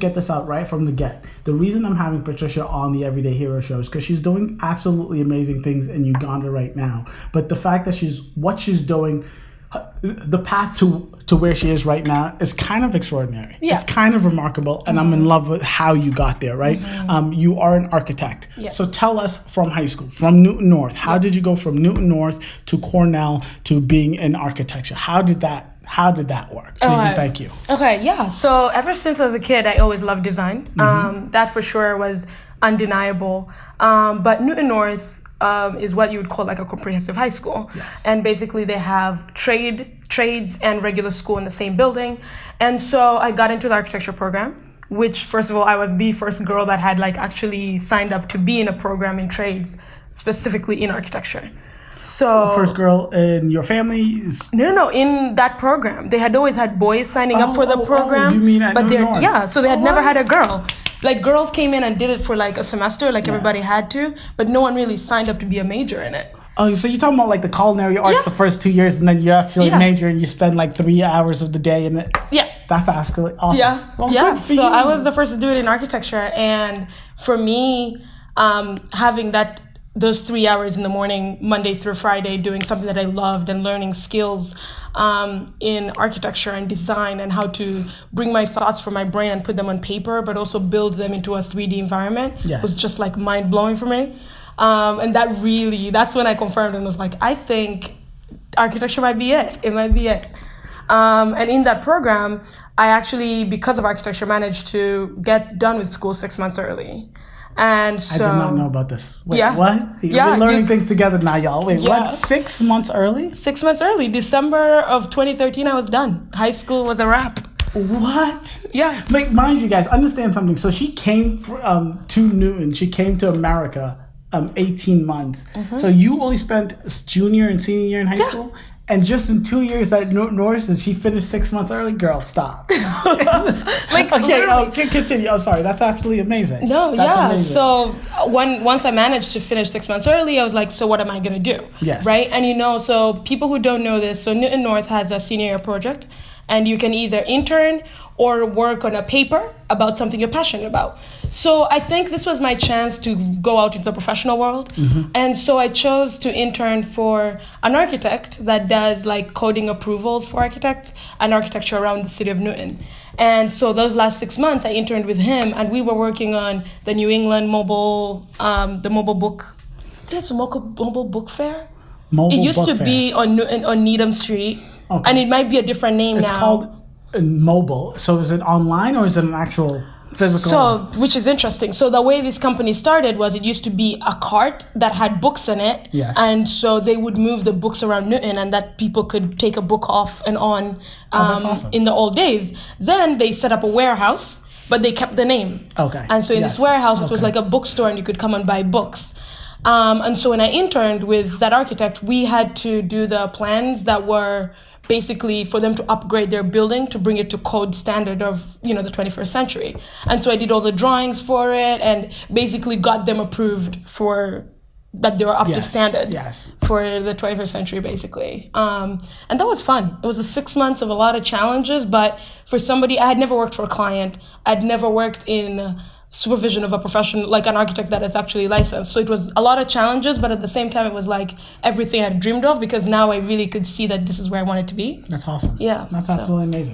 get this out right from the get. The reason I'm having Patricia on the Everyday Hero show is because she's doing absolutely amazing things in Uganda right now. But the fact that she's doing, the path to where she is right now is kind of extraordinary. Yeah. It's kind of remarkable, and I'm in love with how you got there, right? You are an architect. Yes. So tell us from high school, from Newton North, how did you go from Newton North to Cornell to being in architecture? How did that work? Please and thank you. Okay, yeah. So ever since I was a kid, I always loved design. That for sure was undeniable. But Newton North is what you would call like a comprehensive high school. Yes. And basically they have trades and regular school in the same building. And so I got into the architecture program, which first of all, I was the first girl that had like actually signed up to be in a program in trades, specifically in architecture. So first girl in your family is... No, in that program. They had always had boys signing up for the program. You mean at Newton North? Yeah, so they had never had a girl. Like girls came in and did it for like a semester, like everybody had to, but no one really signed up to be a major in it. Oh, so you're talking about like the culinary arts the first 2 years, and then you actually major and you spend like 3 hours of the day in it. Yeah. That's actually awesome. Yeah. Well, yeah. Good for so you. I was the first to do it in architecture, and for me, having those 3 hours in the morning, Monday through Friday, doing something that I loved and learning skills in architecture and design and how to bring my thoughts from my brain and put them on paper, but also build them into a 3D environment was just like mind blowing for me. And that's when I confirmed and was like, I think architecture might be it. It might be it. And in that program, I actually, because of architecture, managed to get done with school 6 months early. And so, I did not know about this. Wait, yeah. What? Yeah, we're learning things together now, y'all. Wait, yeah. what? 6 months early? 6 months early. December of 2013, I was done. High school was a wrap. What? Yeah. Like, mind you guys, understand something. So she came to Newton. She came to America 18 months. So you only spent junior and senior year in high school? And just in 2 years at Newton North, and she finished 6 months early? Girl, stop. Okay, continue. I'm sorry. That's absolutely amazing. No, That's yeah. amazing. So once I managed to finish 6 months early, I was like, so what am I going to do? Yes. Right? And so people who don't know this, so Newton North has a senior year project, and you can either intern or work on a paper about something you're passionate about. So I think this was my chance to go out into the professional world. And so I chose to intern for an architect that does like coding approvals for architects and architecture around the city of Newton. And so those last 6 months I interned with him, and we were working on the New England mobile book. I think it's a mobile book fair. It used to be on Needham Street. Okay. And it might be a different name now. It's called mobile. So is it online or is it an actual physical? So, which is interesting. So the way this company started was it used to be a cart that had books in it. Yes. And so they would move the books around Newton, and that people could take a book off and on that's awesome. In the old days. Then they set up a warehouse, but they kept the name. Okay. And so in this warehouse, it was like a bookstore, and you could come and buy books. And so when I interned with that architect, we had to do the plans that were basically for them to upgrade their building to bring it to code standard of, the 21st century. And so I did all the drawings for it and basically got them approved for that they were up to standard for the 21st century, basically. And that was fun. It was 6 months of a lot of challenges, but for somebody, I had never worked for a client. I'd never worked in supervision of a profession, like an architect that is actually licensed. So it was a lot of challenges, but at the same time, it was like everything I dreamed of, because now I really could see that this is where I wanted to be. That's awesome. Yeah. That's absolutely amazing.